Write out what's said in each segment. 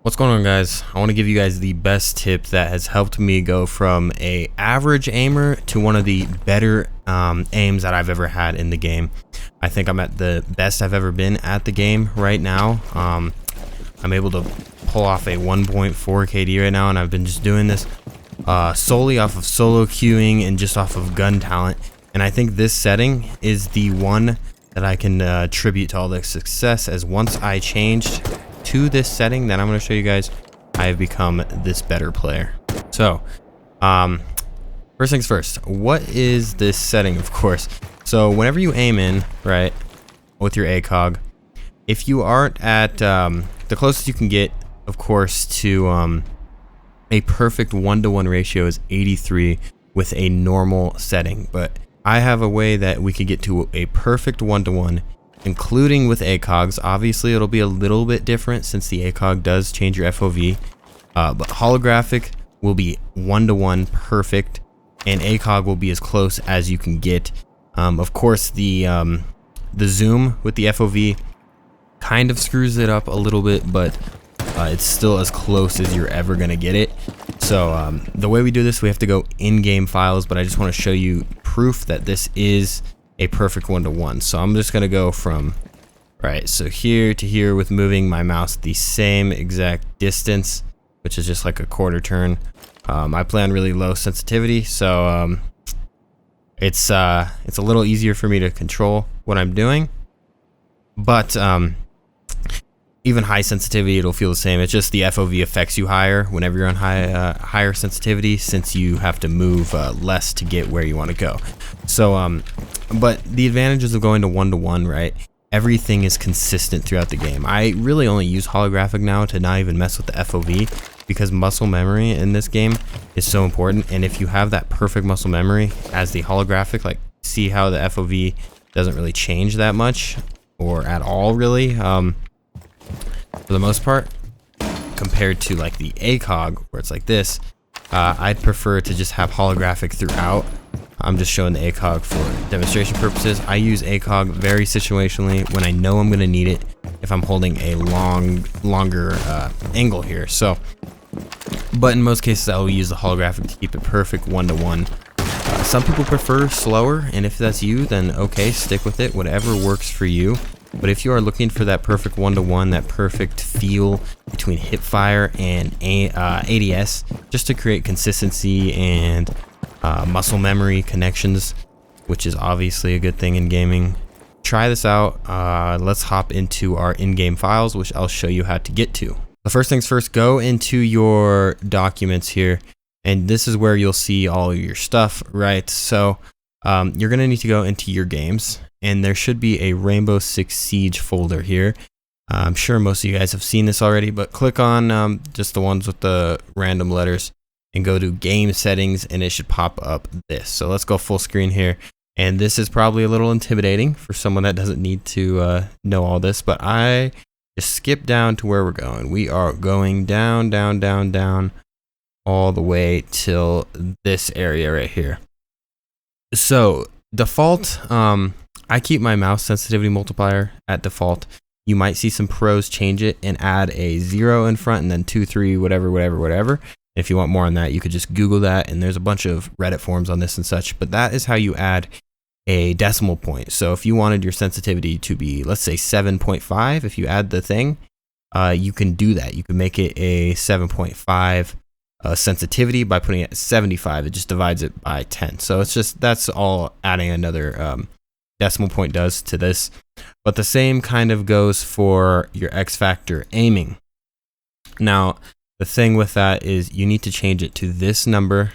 What's going on, guys? I want to give you guys the best tip that has helped me go from a average aimer to one of the better aims that I've ever had in the game. I think I'm at the best I've ever been at the game right now. I'm able to pull off a 1.4 KD right now, and I've been just doing this solely off of solo queuing and just off of gun talent. And I think this setting is the one that I can attribute to all the success, as once I changed to this setting that I'm going to show you guys, I have become this better player. So first things first, what is this setting? Of course, so whenever you aim in, right, with your ACOG, if you aren't at the closest you can get, of course, to a perfect 1-to-1 ratio is 83 with a normal setting. But I have a way that we could get to a perfect 1-to-1, including with ACOGs. Obviously, it'll be a little bit different since the ACOG does change your FOV, but holographic will be 1-to-1 perfect, and ACOG will be as close as you can get. Of course, the zoom with the FOV kind of screws it up a little bit, but it's still as close as you're ever gonna get it. So the way we do this, we have to go in-game files, but I just want to show you proof that this is a perfect 1-to-1. So I'm just gonna go from so here to here with moving my mouse the same exact distance, which is just like a quarter turn. I play on really low sensitivity, so it's a little easier for me to control what I'm doing. But even high sensitivity, it'll feel the same. It's just the FOV affects you higher whenever you're on higher sensitivity, since you have to move less to get where you want to go. So but the advantages of going to 1-to-1, right? Everything is consistent throughout the game. I really only use holographic now to not even mess with the FOV, because muscle memory in this game is so important. And if you have that perfect muscle memory as the holographic, like, see how the FOV doesn't really change that much or at all, really, for the most part, compared to like the ACOG where it's like this. I'd prefer to just have holographic throughout. I'm just showing the ACOG for demonstration purposes. I use ACOG very situationally when I know I'm going to need it, if I'm holding a longer angle here. So, but in most cases, I will use the holographic to keep it perfect 1-to-1. Some people prefer slower, and if that's you, then okay, stick with it, whatever works for you. But if you are looking for that perfect 1-to-1, that perfect feel between hipfire and ADS, just to create consistency and muscle memory connections, which is obviously a good thing in gaming, try this out. Let's hop into our in-game files, which I'll show you how to get to. The first things first, go into your documents here, and this is where you'll see all of your stuff, right? So you're gonna need to go into your games, and there should be a Rainbow Six Siege folder here. I'm sure most of you guys have seen this already, but click on just the ones with the random letters and go to game settings, and it should pop up this. So let's go full screen here. And this is probably a little intimidating for someone that doesn't need to know all this, but I just skip down to where we're going. We are going down, down, down, down, all the way till this area right here. So default, I keep my mouse sensitivity multiplier at default. You might see some pros change it and add a 0 in front and then 2, 3, whatever. If you want more on that, you could just Google that, and there's a bunch of Reddit forums on this and such. But that is how you add a decimal point. So if you wanted your sensitivity to be, let's say 7.5, if you add the thing, you can do that. You can make it a 7.5 sensitivity by putting it at 75. It just divides it by 10. So it's just, that's all adding another decimal point does to this. But the same kind of goes for your X Factor aiming. Now, the thing with that is you need to change it to this number,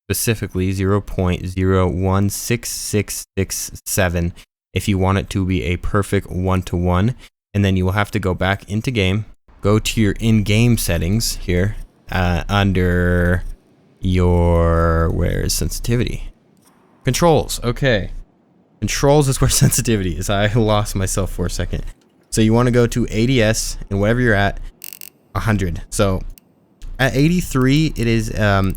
specifically 0.016667, if you want it to be a perfect 1-to-1. And then you will have to go back into game, go to your in-game settings here, under your, where is sensitivity? Controls, okay. Controls is where sensitivity is. I lost myself for a second. So you want to go to ADS, and whatever you're at, 100. So at 83, it is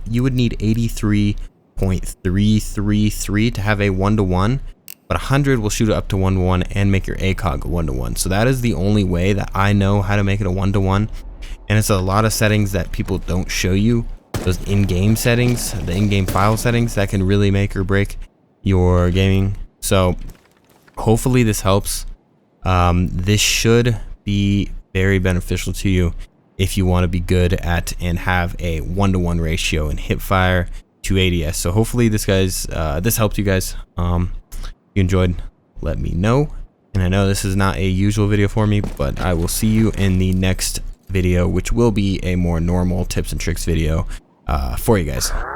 you would need 83.333 to have a 1-to-1, but 100 will shoot it up to 1-to-1 and make your ACOG a 1-to-1. So that is the only way that I know how to make it a 1-to-1. and it's a lot of settings that people don't show you. Those in-game settings, the in-game file settings, that can really make or break your gaming. So hopefully this helps. This should be very beneficial to you if you want to be good at and have a 1-to-1 ratio in hipfire to ADS. So hopefully this helped you guys. If you enjoyed, let me know. And I know this is not a usual video for me, but I will see you in the next video, which will be a more normal tips and tricks video for you guys.